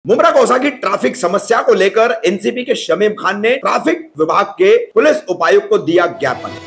मुमरा कौसा की ट्रैफिक समस्या को लेकर एनसीपी के शमीम खान ने ट्रैफिक विभाग के पुलिस उपायुक्त को दिया ज्ञापन।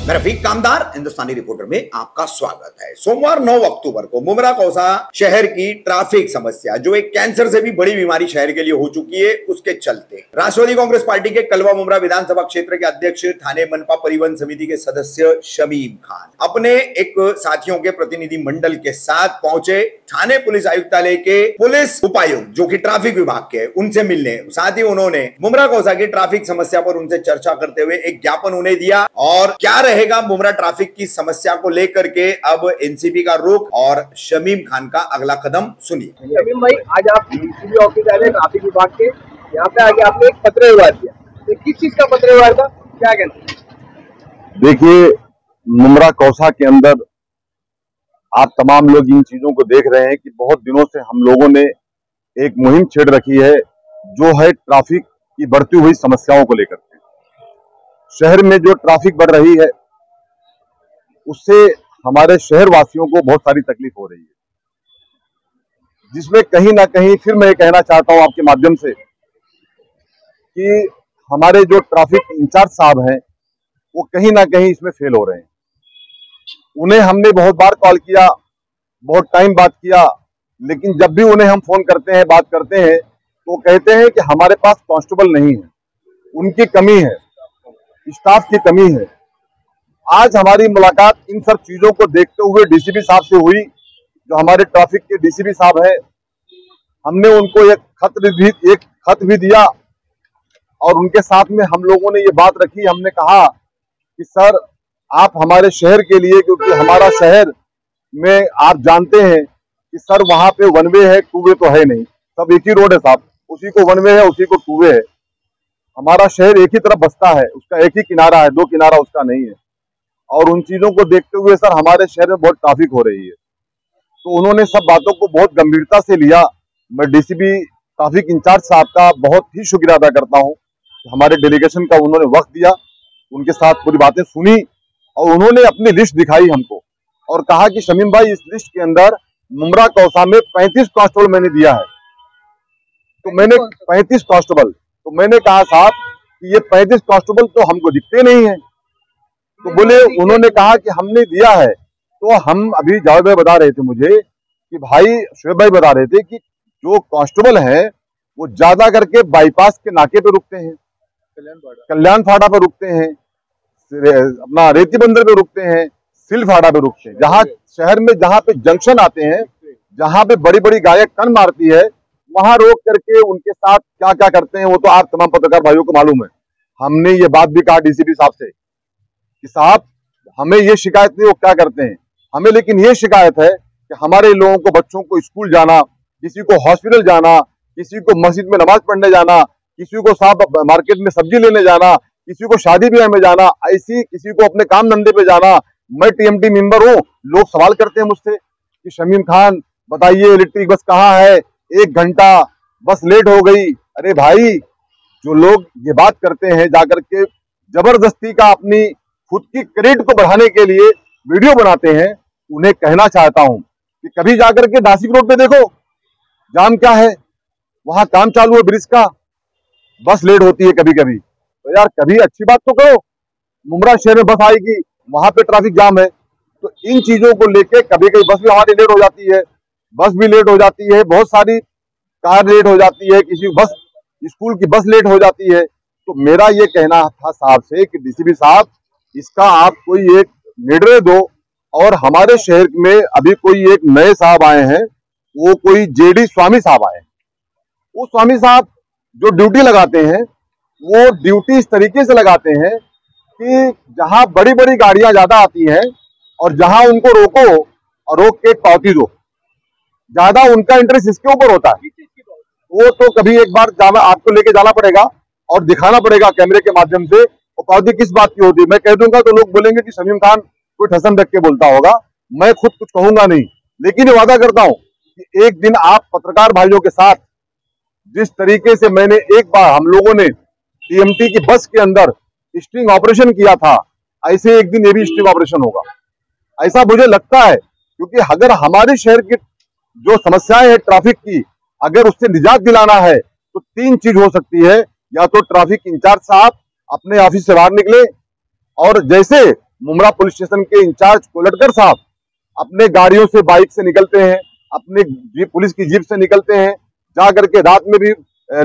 मैं रफीक कामदार हिंदुस्तानी रिपोर्टर में आपका स्वागत है। सोमवार 9 अक्टूबर को मुमरा कौसा शहर की ट्रैफिक समस्या, जो एक कैंसर से भी बड़ी बीमारी शहर के लिए हो चुकी है, उसके चलते राष्ट्रवादी कांग्रेस पार्टी के कलवा मुमरा विधानसभा क्षेत्र के अध्यक्ष, थाने मनपा परिवहन समिति के सदस्य शमीम खान अपने एक साथियों के प्रतिनिधि मंडल के साथ पहुंचे थाने पुलिस आयुक्तालय के पुलिस उपायुक्त, जो कि ट्रैफिक विभाग के, उनसे मिलने। साथ ही उन्होंने मुमरा कौसा की ट्रैफिक समस्या पर उनसे चर्चा करते हुए एक ज्ञापन उन्हें दिया। और क्या रहेगा मुमरा ट्रैफिक की समस्या को लेकर के अब एनसीपी का रुख और शमीम खान का अगला कदम सुनिए। शमीम भाई, आज आप डीसीपी ऑफिस आए ट्रैफिक विभाग के, यहाँ पे आके आपने एक पत्र व्यवहार किया, तो किस चीज का पत्र व्यवहार था, क्या कहते? देखिए, मुमरा कौसा के अंदर आप तमाम लोग इन चीजों को देख रहे हैं कि बहुत दिनों से हम लोगों ने एक मुहिम छेड़ रखी है, जो है ट्रैफिक की बढ़ती हुई समस्याओं को लेकर। शहर में जो ट्रैफिक बढ़ रही है, उससे हमारे शहर वासियों को बहुत सारी तकलीफ हो रही है, जिसमें कहीं ना कहीं फिर मैं ये कहना चाहता हूं आपके माध्यम से कि हमारे जो ट्रैफिक इंचार्ज साहब हैं, वो कहीं ना कहीं इसमें फेल हो रहे हैं। उन्हें हमने बहुत बार कॉल किया, बहुत टाइम बात किया, लेकिन जब भी उन्हें हम फोन करते हैं, बात करते हैं, तो कहते हैं कि हमारे पास कांस्टेबल नहीं है, उनकी कमी है, स्टाफ की कमी है। आज हमारी मुलाकात इन सब चीजों को देखते हुए डीसीपी साहब से हुई, जो हमारे ट्रैफिक के डीसीपी साहब हैं। हमने उनको एक खत भी दिया और उनके साथ में हम लोगों ने ये बात रखी। हमने कहा कि सर, आप हमारे शहर के लिए, क्योंकि हमारा शहर में आप जानते हैं कि सर वहां पे वन वे है, टू वे तो है नहीं, सब एक ही रोड है साहब, उसी को वन वे है, उसी को टू वे है। हमारा शहर एक ही तरफ बसता है, उसका एक ही किनारा है, दो किनारा उसका नहीं है। और उन चीजों को देखते हुए सर हमारे शहर में बहुत ट्रैफिक हो रही है। तो उन्होंने सब बातों को बहुत गंभीरता से लिया। मैं डीसीपी ट्रैफिक इंचार्ज साहब का बहुत ही शुक्रिया अदा करता हूं, हमारे डेलीगेशन का उन्होंने वक्त दिया, उनके साथ पूरी बातें सुनी और उन्होंने अपनी लिस्ट दिखाई हमको और कहा कि शमीम भाई, इस लिस्ट के अंदर मुमरा कौसा में 35 कांस्टेबल मैंने दिया है। तो मैंने 35 कांस्टेबल, तो मैंने कहा साहब कि ये 35 कांस्टेबल तो हमको दिखते नहीं है। तो बोले, उन्होंने कहा कि हमने दिया है। तो हम अभी जावेद भाई बता रहे थे मुझे कि भाई, शुएब भाई बता रहे थे कि जो कांस्टेबल है वो ज्यादा करके बाईपास के नाके पे रुकते हैं, कल्याण फाड़ा पे रुकते हैं, अपना रेती बंदर पे रुकते हैं, सिल फाड़ा पे रुकते हैं। जहाँ शहर में जहाँ पे जंक्शन आते हैं, जहाँ पे बड़ी बड़ी गाड़ियां टर्न मारती है, वहां रोक करके उनके साथ क्या क्या करते हैं वो तो आप तमाम पत्रकार भाइयों को मालूम है। हमने ये बात भी कहा डीसीपी साहब से कि साहब, हमें ये शिकायत नहीं वो क्या करते हैं, हमें लेकिन ये शिकायत है कि हमारे लोगों को, बच्चों को स्कूल जाना, किसी को हॉस्पिटल जाना, किसी को मस्जिद में नमाज पढ़ने जाना, किसी को साहब मार्केट में सब्जी लेने जाना, किसी को शादी ब्याह में जाना, ऐसी किसी को अपने काम धंधे पे जाना। मैं टीएमटी मेंबर हूँ, लोग सवाल करते हैं मुझसे कि शमीम खान बताइए इलेक्ट्रिक बस कहाँ है, 1 घंटा बस लेट हो गई। अरे भाई, जो लोग ये बात करते हैं जाकर के जबरदस्ती का अपनी खुद की क्रेडिट को बढ़ाने के लिए वीडियो बनाते हैं, उन्हें कहना चाहता हूं कि कभी जाकर के नासिक रोड पे देखो जाम क्या है, वहां काम चालू है ब्रिज का, बस लेट होती है कभी कभी। तो यार, कभी अच्छी बात तो करो, मुमरा शहर में बस आएगी, वहां पे ट्रैफिक जाम है। तो इन चीजों को लेके कभी कभी बस भी हमारी लेट हो जाती है, बस भी लेट हो जाती है, बहुत सारी कार लेट हो जाती है, किसी बस, स्कूल की बस लेट हो जाती है। तो मेरा ये कहना था साहब से कि डीसीपी साहब, इसका आप कोई एक निर्णय दो। और हमारे शहर में अभी कोई एक नए साहब आए हैं, वो कोई जेडी स्वामी साहब आए हैं। वो स्वामी साहब जो ड्यूटी लगाते हैं, वो ड्यूटी इस तरीके से लगाते हैं कि जहां बड़ी बड़ी गाड़ियां ज्यादा आती हैं और जहां उनको रोको और रोक के पावती दो, ज्यादा उनका इंटरेस्ट इसके ऊपर होता है। वो तो कभी एक बार आपको लेके जाना पड़ेगा और दिखाना पड़ेगा कैमरे के माध्यम से, और पावती किस बात की होती है। मैं कह दूंगा तो लोग बोलेंगे कि शमीम खान कोई ठसन रख के बोलता होगा, मैं खुद कुछ कहूंगा नहीं, लेकिन ये वादा करता हूं कि एक दिन आप पत्रकार भाइयों के साथ, जिस तरीके से मैंने एक बार हम लोगों ने टीएमटी की बस के अंदर स्टिंग ऑपरेशन किया था, ऐसे एक दिन ये भी स्टिंग ऑपरेशन होगा, ऐसा मुझे लगता है। क्योंकि अगर हमारे शहर की जो समस्याएं है ट्रैफिक की, अगर उससे निजात दिलाना है तो तीन चीज हो सकती है। या तो ट्रैफिक इंचार्ज साहब अपने ऑफिस से बाहर निकले और जैसे मुमरा पुलिस स्टेशन के इंचार्ज कोलटकर साहब अपने गाड़ियों से, बाइक से निकलते हैं, अपने जीप, पुलिस की जीप से निकलते हैं, जा करके रात में भी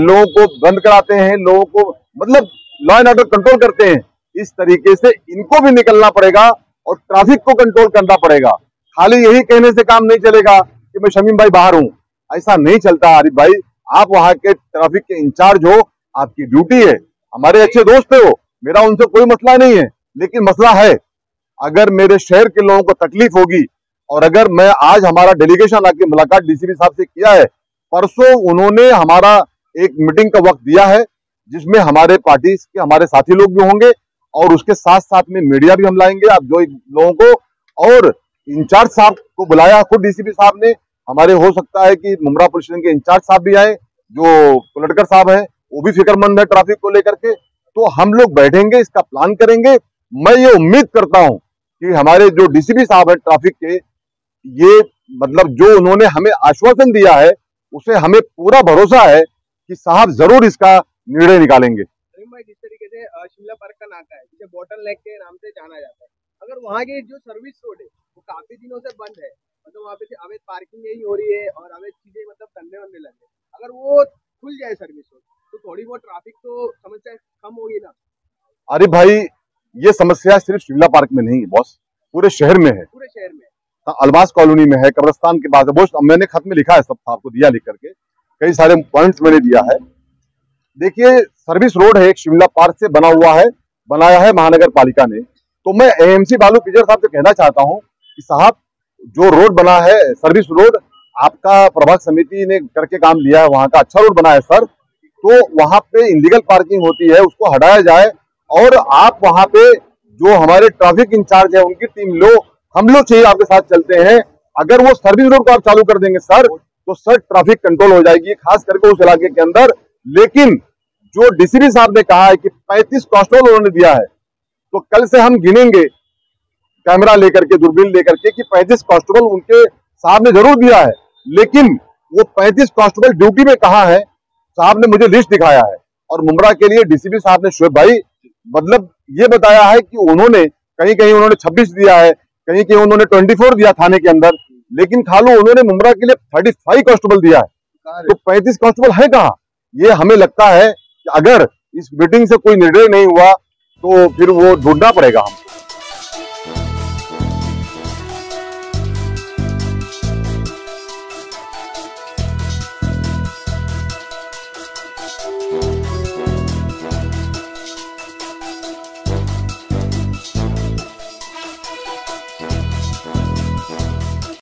लोगों को बंद कराते हैं, लोगों को मतलब लॉ एंड ऑर्डर कंट्रोल करते हैं। इस तरीके से इनको भी निकलना पड़ेगा और ट्रैफिक को कंट्रोल करना पड़ेगा। खाली यही कहने से काम नहीं चलेगा कि मैं शमीम भाई बाहर हूं, ऐसा नहीं चलता। आरिफ भाई, आप वहां के ट्रैफिक के इंचार्ज हो, आपकी ड्यूटी है, हमारे अच्छे दोस्त है वो, मेरा उनसे कोई मसला नहीं है। लेकिन मसला है, अगर मेरे शहर के लोगों को तकलीफ होगी और अगर मैं आज हमारा डेलीगेशन आके मुलाकात डीसीपी साहब से किया है, परसों उन्होंने हमारा एक मीटिंग का वक्त दिया है जिसमें हमारे पार्टी के हमारे साथी लोग भी होंगे और उसके साथ साथ में मीडिया भी हम लाएंगे आप जो लोगों को, और इंचार्ज साहब को बुलाया खुद डीसीपी साहब ने। हमारे हो सकता है कि मुमरा पुलिस स्टेशन के इंचार्ज साहब भी आए, जो कोलटकर साहब हैं वो भी फिक्रमंद है ट्रैफिक को लेकर के। तो हम लोग बैठेंगे, इसका प्लान करेंगे। मैं ये उम्मीद करता हूं कि हमारे जो डीसीपी साहब है ट्रैफिक के, ये मतलब जो उन्होंने हमें आश्वासन दिया है उसे हमें पूरा भरोसा है कि साहब जरूर इसका निर्णय निकालेंगे। जिस तरीके से शिमला पार्क का नाका है, जिसे बॉटल नेक के नाम से जाना जाता है, अगर वहाँ की जो सर्विस रोड है वो काफी दिनों से बंद है, मतलब वहाँ पे अवैध पार्किंग यही हो रही है और अवैध चीजें मतलब करने वनने लगे, अगर वो खुल जाए सर्विस रोड तो थोड़ी बहुत ट्रैफिक तो समस्या कम होगी ना। अरे भाई, ये समस्या सिर्फ शिमला पार्क में नहीं बॉस, पूरे शहर में है, पूरे शहर में। अलमास कॉलोनी में है, कब्रिस्तान के पास है बॉस। मैंने खत में लिखा है, सब आपको दिया लिख करके, कई सारे पॉइंट्स मैंने दिया है। देखिए, सर्विस रोड है एक शिमला पार्क से बना हुआ है, बनाया है महानगर पालिका ने। तो मैं एएमसी बालू पिजर साहब से कहना चाहता हूं कि साहब जो रोड बना है सर्विस रोड, आपका प्रभाग समिति ने करके काम लिया है, वहां का अच्छा रोड बना है सर। तो वहां पे इलीगल पार्किंग होती है, उसको हटाया जाए और आप वहां पे जो हमारे ट्रैफिक इंचार्ज है उनकी टीम लो, हम लोग चाहिए आपके साथ चलते हैं। अगर वो सर्विस रोड को आप चालू कर देंगे सर, तो सर ट्रैफिक कंट्रोल हो जाएगी, खास करके उस इलाके के अंदर। लेकिन जो डीसीपी साहब ने कहा है कि 35 कांस्टेबल उन्होंने दिया है, तो कल से हम गिनेंगे कैमरा लेकर के, दूरबीन लेकर के कि 35 कांस्टेबल उनके साहब ने जरूर दिया है, लेकिन वो 35 कांस्टेबल ड्यूटी में कहाँ है, साहब ने मुझे लिस्ट दिखाया है। और मुमरा के लिए डीसीपी साहब ने शुएब भाई मतलब ये बताया है कि उन्होंने कहीं कहीं उन्होंने 26 दिया है, कहीं कहीं उन्होंने 24 दिया थाने के अंदर, लेकिन खालू उन्होंने मुमरा के लिए 35 कांस्टेबल दिया है। तो 35 कांस्टेबल है कहाँ? ये हमें लगता है कि अगर इस मीटिंग से कोई निर्णय नहीं हुआ तो फिर वो ढूंढना पड़ेगा हमको।